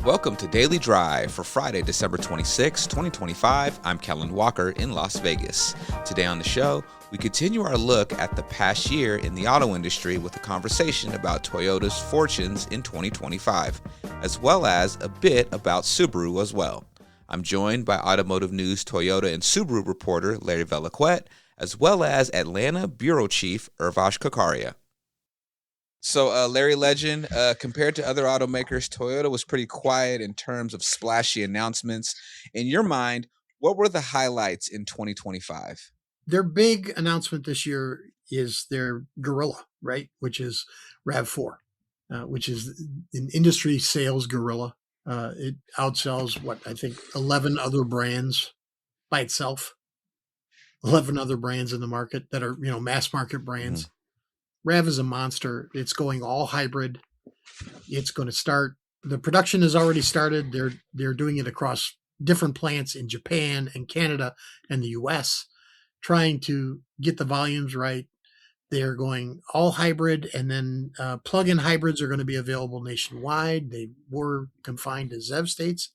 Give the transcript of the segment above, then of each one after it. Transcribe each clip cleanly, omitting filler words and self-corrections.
Welcome to Daily Drive for Friday, December 26, 2025. I'm Kellen Walker in Las Vegas. Today on the show, we continue our look at the past year in the auto industry with a conversation about Toyota's fortunes in 2025, as well as a bit about Subaru as well. I'm joined by Automotive News Toyota and Subaru reporter Larry Vellequette, as well as Atlanta Bureau Chief Urvaksh Karkaria. So, Larry Legend, compared to other automakers, Toyota was pretty quiet in terms of splashy announcements. In your mind, what were the highlights in 2025? Their big announcement this year is their gorilla, right? Which is RAV4, which is an industry sales gorilla. It outsells, 11 other brands by itself. 11 other brands in the market that are, mass market brands. RAV is a monster. It's going all hybrid. It's going to start. The production has already started. They're doing it across different plants in Japan and Canada and the US, trying to get the volumes right. They're going all hybrid, and then plug-in hybrids are going to be available nationwide. They were confined to ZEV states.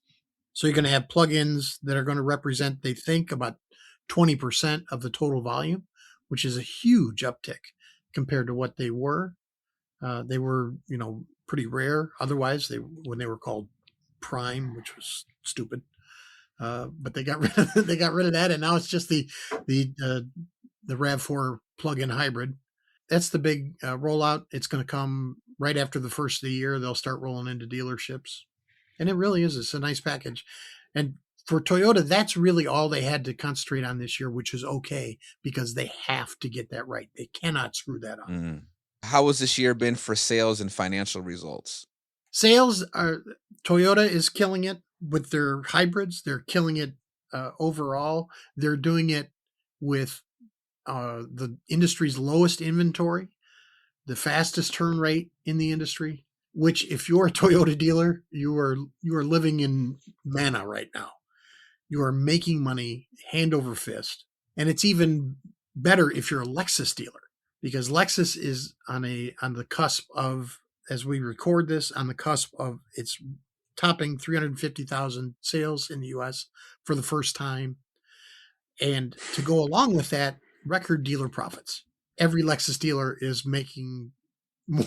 So you're going to have plug-ins that are going to represent, they think, about 20% of the total volume, which is a huge uptick compared to what they were. They were, pretty rare. Otherwise, when they were called Prime, which was stupid. But they got rid of that, and now it's just the RAV4 plug-in hybrid. That's the big rollout. It's going to come right after the first of the year. They'll start rolling into dealerships, and it really is. It's a nice package, and for Toyota, that's really all they had to concentrate on this year, which is okay because they have to get that right. They cannot screw that up. How has this year been for sales and financial results? Sales Toyota is killing it with their hybrids. They're killing it overall. They're doing it with the industry's lowest inventory, the fastest turn rate in the industry, which if you're a Toyota dealer, you are living in manna right now. You are making money hand over fist. And it's even better if you're a Lexus dealer, because Lexus is on the cusp of, as we record this, on the cusp of its topping 350,000 sales in the US for the first time. And to go along with that, record dealer profits. Every Lexus dealer is making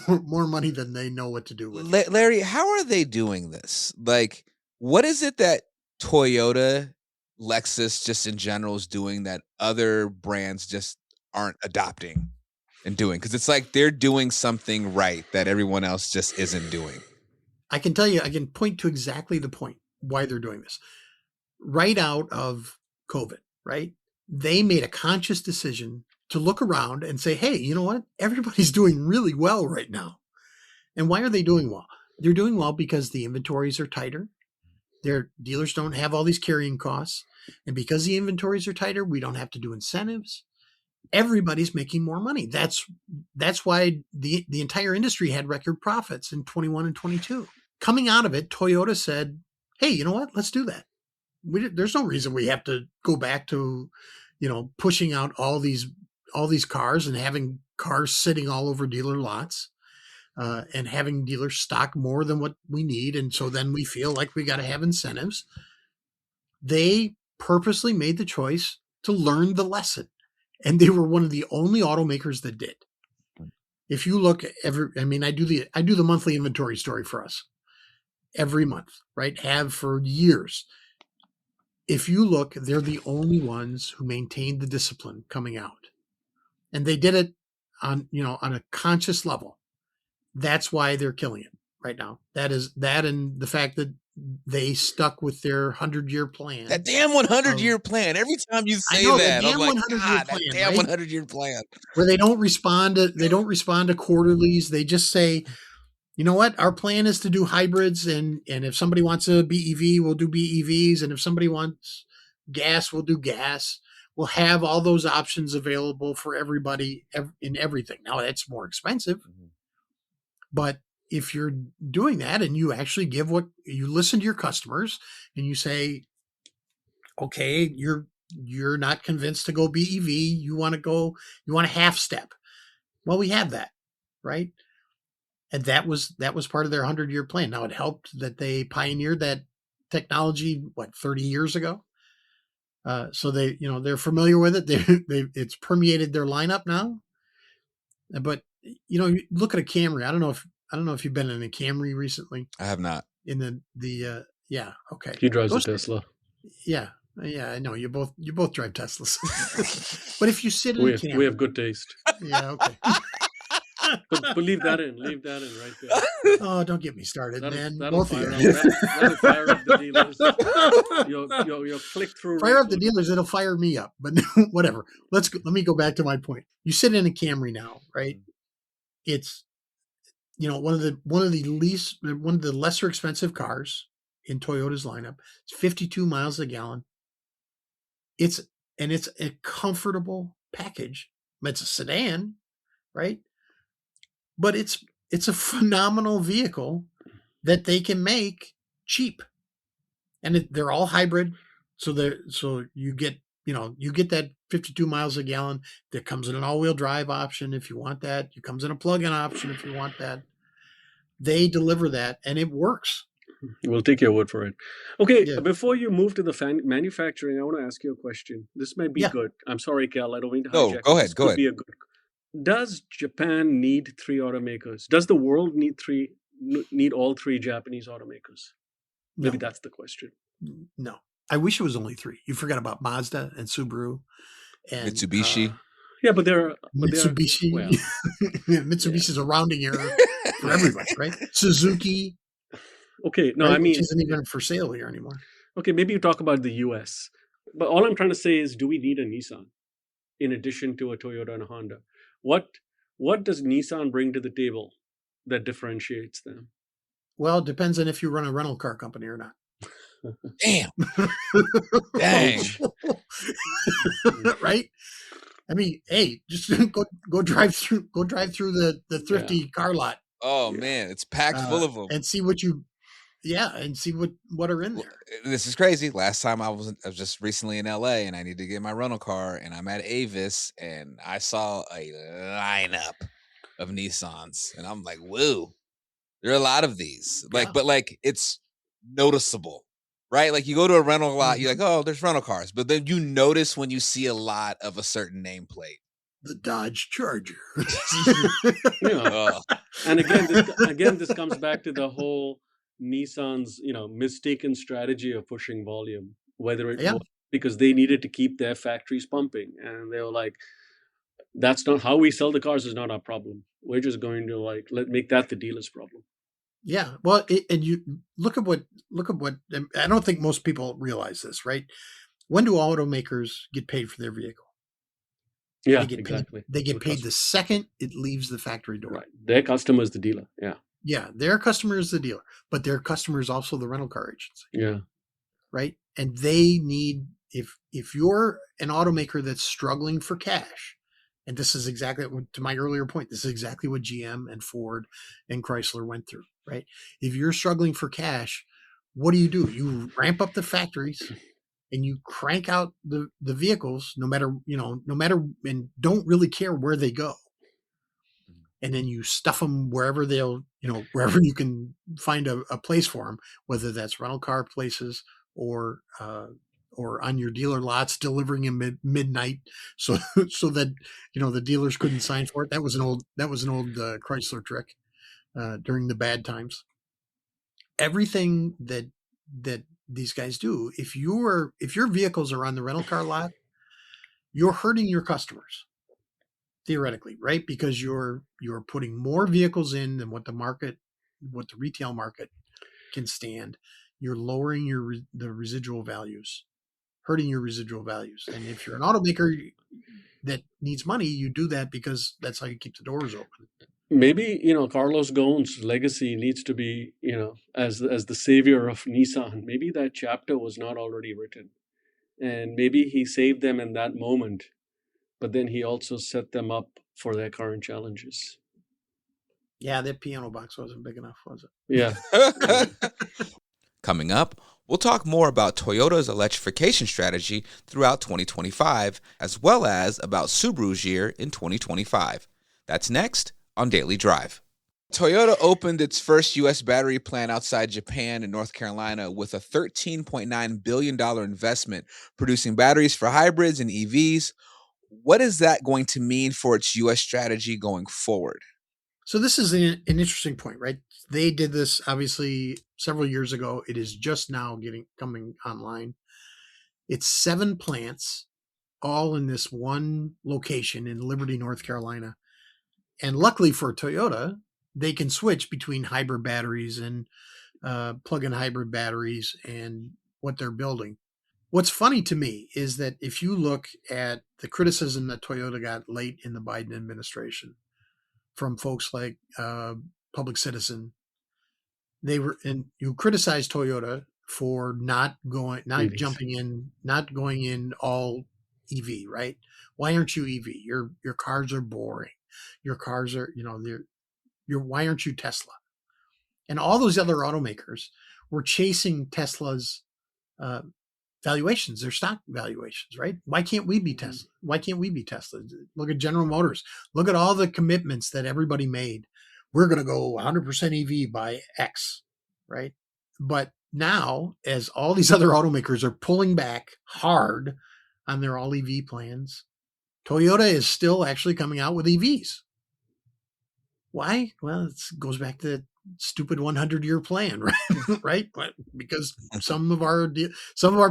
more money than they know what to do with. Larry, how are they doing this? Like, what is it that Toyota, Lexus, just in general, is doing that other brands just aren't adopting and doing? Because it's like they're doing something right that everyone else just isn't doing. I can tell you, I can point to exactly the point why they're doing this. Right out of COVID, right? They made a conscious decision to look around and say, hey, you know what? Everybody's doing really well right now. And why are they doing well? They're doing well because the inventories are tighter. Their dealers don't have all these carrying costs. And because the inventories are tighter, we don't have to do incentives. Everybody's making more money. That's why the entire industry had record profits in 21 and 22. Coming out of it, Toyota said, hey, you know what? Let's do that. There's no reason we have to go back to, pushing out all these cars and having cars sitting all over dealer lots. And having dealers stock more than what we need. And so then we feel like we got to have incentives. They purposely made the choice to learn the lesson. And they were one of the only automakers that did. If you look I do the monthly inventory story for us every month, right? Have for years. If you look, they're the only ones who maintained the discipline coming out. And they did it on a conscious level. That's why they're killing it right now. That and the fact that they stuck with their 100-year plan. That damn 100-year plan. Every time you say that, I'm like, God, that damn 100-year plan. Where they don't respond to quarterlies. They just say, you know what? Our plan is to do hybrids, and if somebody wants a BEV, we'll do BEVs, and if somebody wants gas, we'll do gas. We'll have all those options available for everybody in everything. Now, that's more expensive. But if you're doing that and you actually you listen to your customers and you say, okay, you're not convinced to go BEV, you want to half step. Well, we have that, right? And that was part of their 100-year plan. Now, it helped that they pioneered that technology, 30 years ago. So they're familiar with it. It's permeated their lineup now. But you look at a Camry. I don't know if you've been in a Camry recently. I have not. In yeah, okay. He drives a Tesla. Yeah, I know you both drive Teslas. But if you sit in a Camry, we have good taste. Yeah, okay. But leave that in right there. Oh, don't get me started, man. That'll fire up the dealers. Your click-through. Fire up the dealers. It'll fire me up. But whatever. Let me go back to my point. You sit in a Camry now, right? It's one of the lesser expensive cars in Toyota's lineup. It's 52 miles a gallon. It's a comfortable package. It's a sedan, right? But it's a phenomenal vehicle that they can make cheap, and they're all hybrid. So you get that 52 miles a gallon that comes in an all-wheel drive option if you want that. It comes in a plug-in option if you want that. They deliver that, and it works. We'll take your word for it. Okay, Yeah. Before you move to the manufacturing, I want to ask you a question. This might be good. I'm sorry, Cal. I don't mean to hijack. No, go ahead. Go ahead. Be a good. Does Japan need 3 automakers? Does the world need all 3 Japanese automakers? Maybe that's the question. No. I wish it was only 3. You forgot about Mazda and Subaru and Mitsubishi. Yeah, but Mitsubishi. Well, Mitsubishi's a rounding error for everybody, right? Suzuki. Okay, no, right? I mean, which isn't even for sale here anymore. Okay, maybe you talk about the US. But all I'm trying to say is, do we need a Nissan in addition to a Toyota and a Honda? What does Nissan bring to the table that differentiates them? Well, it depends on if you run a rental car company or not. Damn. Dang. Right? I mean, hey, just go drive through the thrifty car lot. Oh man, it's packed full of them. And see what are in there. This is crazy. Last time I was just recently in LA, and I need to get my rental car, and I'm at Avis, and I saw a lineup of Nissans, and I'm like, whoa, there are a lot of these. But it's noticeable, right? Like you go to a rental lot, you're like, oh, there's rental cars, but then you notice when you see a lot of a certain nameplate. The Dodge Charger. And again, this comes back to the whole Nissan's, mistaken strategy of pushing volume, whether it was because they needed to keep their factories pumping, and they were like, "That's not how we sell the cars. Is not our problem. We're just going to make that the dealer's problem." Yeah, well, and you look at what I don't think most people realize this, right? When do automakers get paid for their vehicle? Yeah, exactly. They get paid the second it leaves the factory door. Right. Their customer is the dealer. Yeah. Yeah, their customer is the dealer, but their customer is also the rental car agency. Yeah. Right? And they need, if you're an automaker that's struggling for cash, and this is exactly, to my earlier point, this is exactly what GM and Ford and Chrysler went through, right? If you're struggling for cash, what do? You ramp up the factories and you crank out the vehicles no matter, and don't really care where they go. And then you stuff them wherever wherever you can find a place for them, whether that's rental car places or on your dealer lots, delivering them midnight, so that the dealers couldn't sign for it. That was an old Chrysler trick during the bad times. Everything that these guys do, if your vehicles are on the rental car lot, you're hurting your customers. Theoretically, right? Because you're putting more vehicles in than what the retail market can stand. You're lowering the residual values, hurting your residual values. And if you're an automaker that needs money, you do that because that's how you keep the doors open. Maybe Carlos Ghosn's legacy needs to be as the savior of Nissan. Maybe that chapter was not already written, and maybe he saved them in that moment. But then he also set them up for their current challenges. Yeah, that piano box wasn't big enough, was it? Yeah. Coming up, we'll talk more about Toyota's electrification strategy throughout 2025, as well as about Subaru's year in 2025. That's next on Daily Drive. Toyota opened its first U.S. battery plant outside Japan and North Carolina with a $13.9 billion investment producing batteries for hybrids and EVs. What is that going to mean for its U.S. strategy going forward? So this is an interesting point, right? They did this obviously several years ago. It is just now coming online. It's 7 plants, all in this one location in Liberty, North Carolina. And luckily for Toyota, they can switch between hybrid batteries and plug-in hybrid batteries and what they're building. What's funny to me is that if you look at the criticism that Toyota got late in the Biden administration from folks like Public Citizen, you criticized Toyota for not jumping in, not going in all EV, right? Why aren't you EV? Your cars are boring. Your cars are, why aren't you Tesla? And all those other automakers were chasing Tesla's valuations, their stock valuations, right? Why can't we be Tesla? Why can't we be Tesla? Look at General Motors. Look at all the commitments that everybody made. We're going to go 100% EV by X, right? But now, as all these other automakers are pulling back hard on their all EV plans, Toyota is still actually coming out with EVs. Why? Well, it goes back to the stupid 100-year plan, right? Right? Because some of our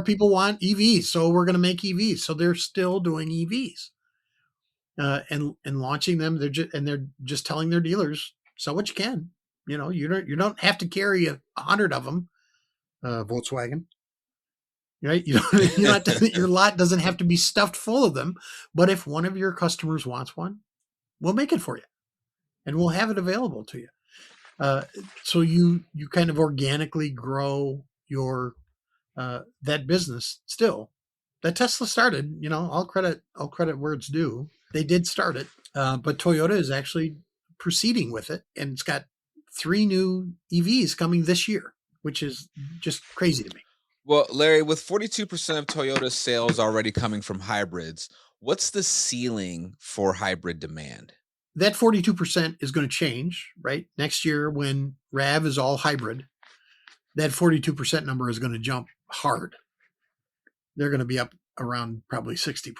people want EVs, so we're going to make EVs. So they're still doing EVs and launching them. They're just telling their dealers, sell what you can. You don't have to carry 100 of them. Volkswagen, right? Your lot doesn't have to be stuffed full of them. But if one of your customers wants one, we'll make it for you, and we'll have it available to you. So you kind of organically grow your that business still that Tesla started. I'll credit where it's due. They did start it, but Toyota is actually proceeding with it, and it's got 3 new EVs coming this year, which is just crazy to me. Well, Larry, with 42% of Toyota's sales already coming from hybrids, what's the ceiling for hybrid demand? That 42% is going to change, right? Next year, when RAV is all hybrid, that 42% number is going to jump hard. They're going to be up around probably 60%,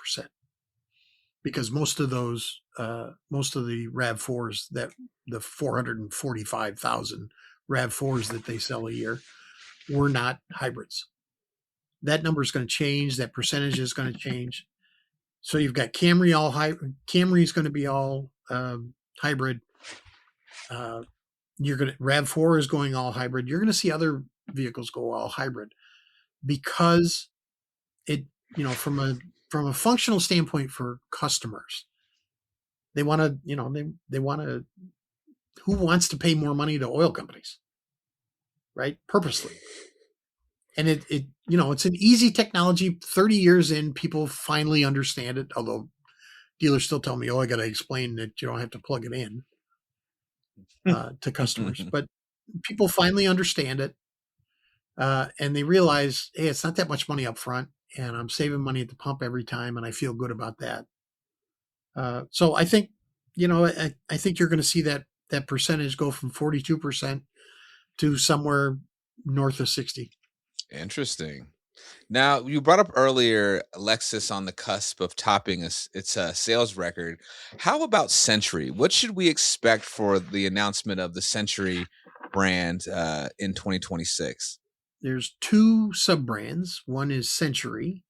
because most of the RAV4s, the 445,000 RAV4s that they sell a year, were not hybrids. That number is going to change. That percentage is going to change. So you've got Camry all hybrid. Camry is going to be all hybrid. RAV4 is going all hybrid. You're going to see other vehicles go all hybrid, because it, from a functional standpoint for customers, they want to, they want to, who wants to pay more money to oil companies, right? Purposely. And it's an easy technology. 30 years in, people finally understand it. Although dealers still tell me, I got to explain that you don't have to plug it in to customers. But people finally understand it. And they realize, hey, it's not that much money up front, and I'm saving money at the pump every time, and I feel good about that. So I think, I think you're going to see that percentage go from 42% to somewhere north of 60. Interesting. Now, you brought up earlier Lexus on the cusp of topping its sales record. How about Century? What should we expect for the announcement of the Century brand in 2026? There's 2 sub-brands. One is Century,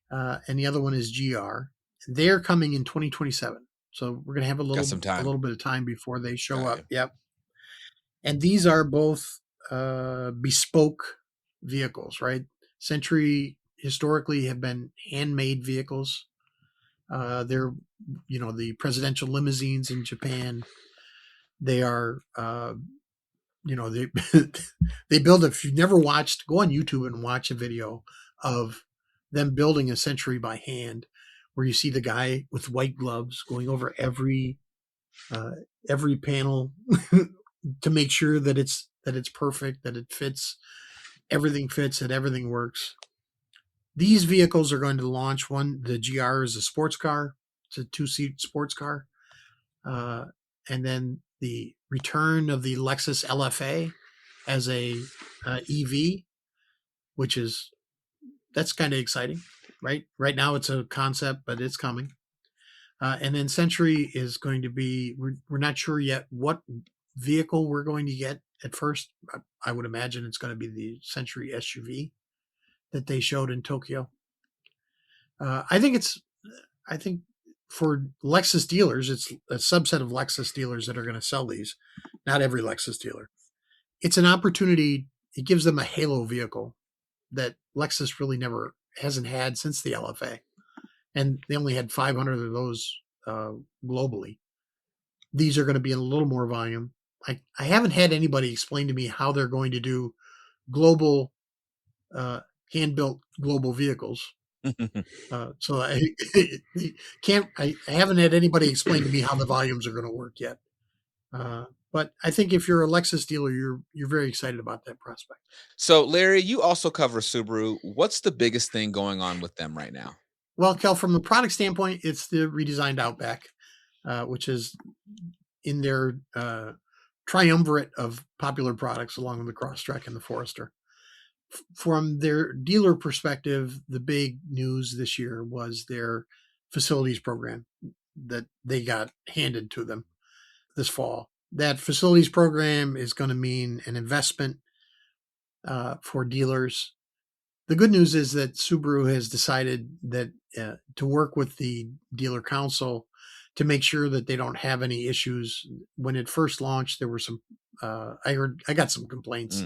and the other one is GR. They're coming in 2027. So we're going to have a little bit of time before they show up. Yep. And these are both bespoke vehicles, right? Century historically have been handmade vehicles. They're, the presidential limousines in Japan. They are, they they build. If you've never watched, go on YouTube and watch a video of them building a Century by hand, where you see the guy with white gloves going over every panel to make sure that it's perfect, that it fits. Everything fits, and everything works. These vehicles are going to launch. The GR is a sports car. It's a 2-seat sports car. And then the return of the Lexus LFA as a EV, that's kind of exciting, right? Right now it's a concept, but it's coming. And then Century is going to be, we're not sure yet what vehicle we're going to get at first. I would imagine it's going to be the Century SUV that they showed in Tokyo. I think for Lexus dealers, it's a subset of Lexus dealers that are going to sell these, not every Lexus dealer. It's an opportunity. It gives them a halo vehicle that Lexus really never hasn't had since the LFA. And they only had 500 of those globally. These are going to be in a little more volume. I haven't had anybody explain to me how they're going to do global, hand-built global vehicles. So I haven't had anybody explain to me how the volumes are going to work yet. But I think if you're a Lexus dealer, you're very excited about that prospect. So Larry, you also cover Subaru. What's the biggest thing going on with them right now? Well, Kel, from the product standpoint, it's the redesigned Outback, which is in their triumvirate of popular products along with the Crosstrek and the Forester. From their dealer perspective, the big news this year was their facilities program that they got handed to them this fall. That facilities program is going to mean an investment for dealers. The good news is that Subaru has decided that to work with the dealer council to make sure that they don't have any issues. When it first launched, there were some, I got some complaints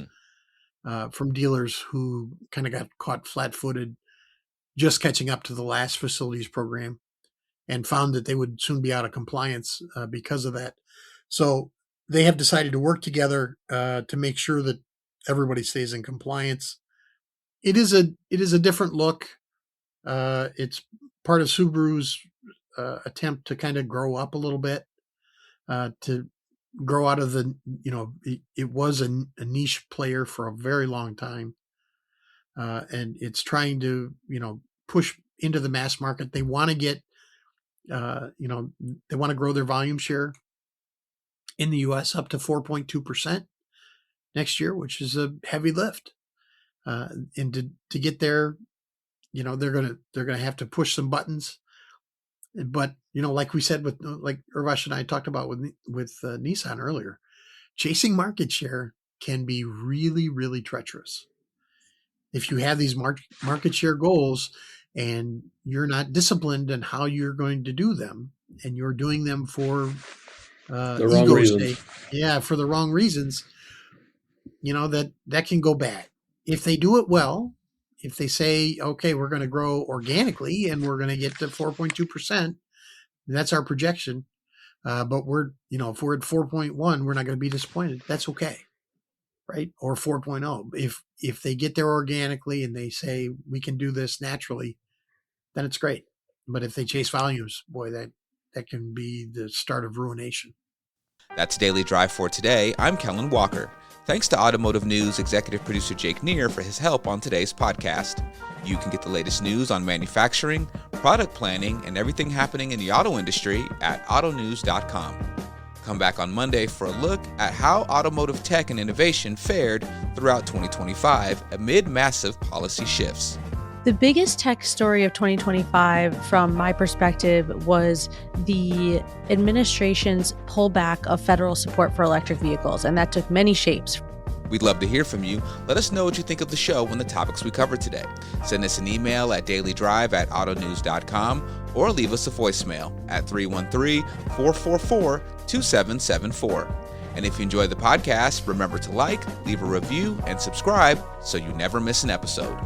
from dealers who kind of got caught flat-footed just catching up to the last facilities program and found that they would soon be out of compliance because of that. So they have decided to work together to make sure that everybody stays in compliance. It is a different look. It's part of Subaru's attempt to kind of grow up a little bit, to grow out of the, it was a niche player for a very long time. And it's trying to, push into the mass market. They want to get, they want to grow their volume share in the US up to 4.2% next year, which is a heavy lift. And to get there, they're going to have to push some buttons. But, like we said, like Urvaksh and I talked about with Nissan earlier, chasing market share can be really, really treacherous. If you have these market share goals and you're not disciplined in how you're going to do them, and you're doing them for the wrong reasons. For the wrong reasons, that can go bad. If they do it well, if they say, okay, we're going to grow organically and we're going to get to 4.2%, that's our projection. But we're, if we're at 4.1, we're not going to be disappointed. That's okay. Right. Or 4.0. If they get there organically and they say we can do this naturally, then it's great. But if they chase volumes, boy, that can be the start of ruination. That's Daily Drive for today. I'm Kellen Walker. Thanks to Automotive News executive producer Jake Neer for his help on today's podcast. You can get the latest news on manufacturing, product planning, and everything happening in the auto industry at autonews.com. Come back on Monday for a look at how automotive tech and innovation fared throughout 2025 amid massive policy shifts. The biggest tech story of 2025, from my perspective, was the administration's pullback of federal support for electric vehicles, and that took many shapes. We'd love to hear from you. Let us know what you think of the show and the topics we covered today. Send us an email at dailydrive@autonews.com or leave us a voicemail at 313-444-2774. And if you enjoy the podcast, remember to like, leave a review, and subscribe so you never miss an episode.